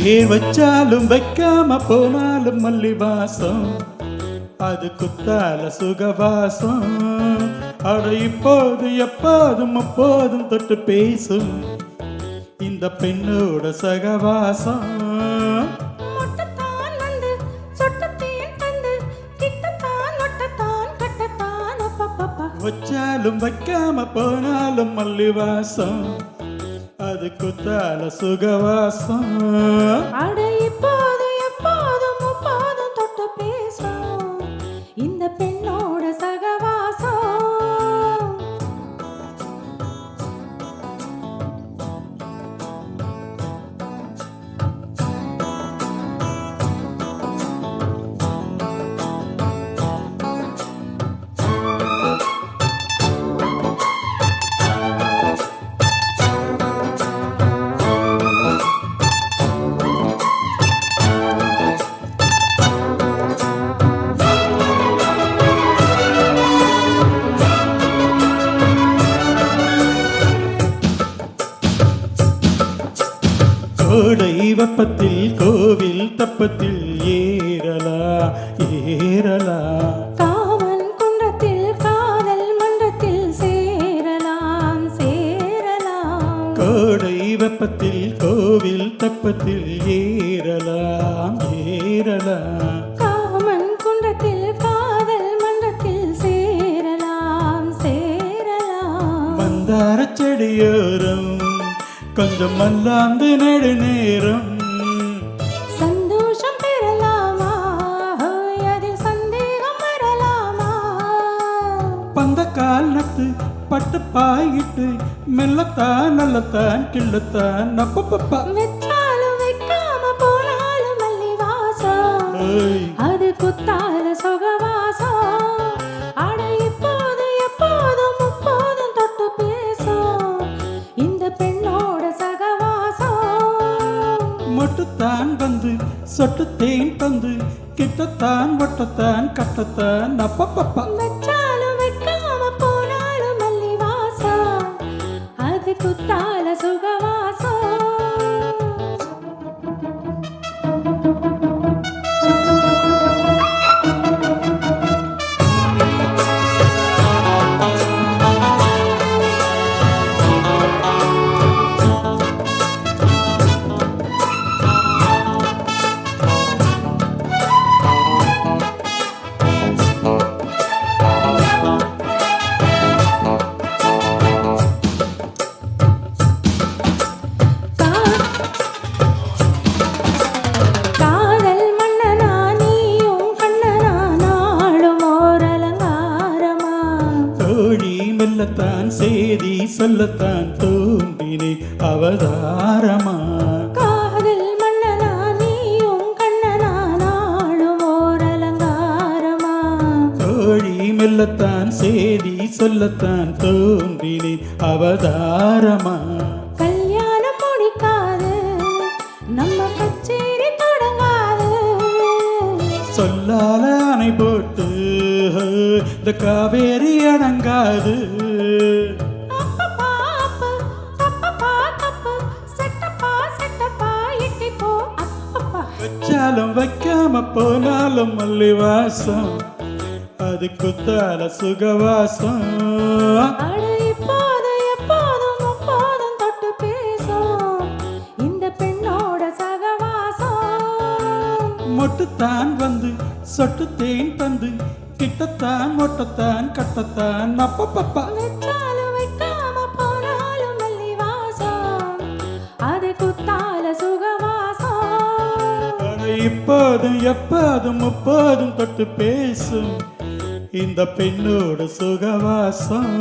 பேர் வச்சாலும் வைக்காம போனாலும் மல்லி வாசம் அது குத்தால சுகவாசம். அட இப்போது எப்போதும் அப்போதும் தொட்டு பேசும் இந்த பெண்ணோட சகவாசம். வச்சாலும் வைக்காம போனாலும் மல்லி வாசம் அது குத்தால சுகவாசம். அட இப்போது எப்போதும் முப்போதும் தொட்டு பேசும் இந்த பெண்ணோட சகவாசம். கோடை வெப்பத்தில் கோவில் தப்பத்தில் ஏறலா ஏறலா. காமன் குன்றத்தில் காதல் மன்றத்தில் சேரலாம் சேரலாம். கோடை வெப்பத்தில் கோவில் தப்பத்தில் ஏறலாம் ஏறலாம். காமன் குன்றத்தில் காதல் மன்றத்தில் சேரலாம் சேரலாம். மந்தார செடியோரம் கொஞ்சம் மல்லாந்து நெடுநேரம் சந்தோஷம் பெறலாமா அதில் சந்தேகம் வரலாமா. பந்த கால் நட்டு பட்டு பாயிட்டு மெல்லத்தான் நல்லத்தான் கிள்ளத்தான் நப்பப்பா. வெச்சாலும் வைக்காம போனாலும் மல்லி வாசம் அது குத்தால சுகவாசம். அட இப்போது எப்போதும் முப்போதும் தொட்டு பேசும் இந்த பெண்ணோட சகவாசம். மொட்டுத்தான் வந்து சொட்டு தேன் தந்து கிட்டத்தான் ஒட்டத்தான் கட்டத்தான் நப்பப்பா. வெச்சாலும் வைக்காம போனாலும் மல்லி வாசம் அது குத்தால சுகவாசம். மெல்லத்தான் சேதி சொல்லத்தான் தோன்றினே அவதாரமா. காதல் மன்னனா நீயும் கண்ணனா நாளும் ஓர் அலங்காரமா. தோழி மெல்லத்தான் சேதி சொல்லத்தான் தோன்றினே அவதாரமா. கல்யாணம் முடிக்காது நம்ம கச்சேரி தொடங்காது. சொல்லால அணை போட்டு இந்த காவேரி அடங்காது. வச்சாலும் வைக்காம போனாலும் மல்லி வாசம் அது குத்தால சுகவாசம். இப்போது எப்போதும் முப்போதும் தொட்டு பேசும் இந்த பெண்ணோட சகவாசம். மொட்டுத்தான் வந்து சொட்டு தேன் தந்து கிட்டத்தான் ஒட்டத்தான் கட்டத்தான் நப்பப்பா. வெச்சாலும் வைக்காம போனாலும் மல்லி வாசம் அது குத்தால சுகவாசம். இப்போதும் எப்போதும் முப்போதும் தொட்டு பேசும் இந்த பெண்ணோட சுகவாசம்.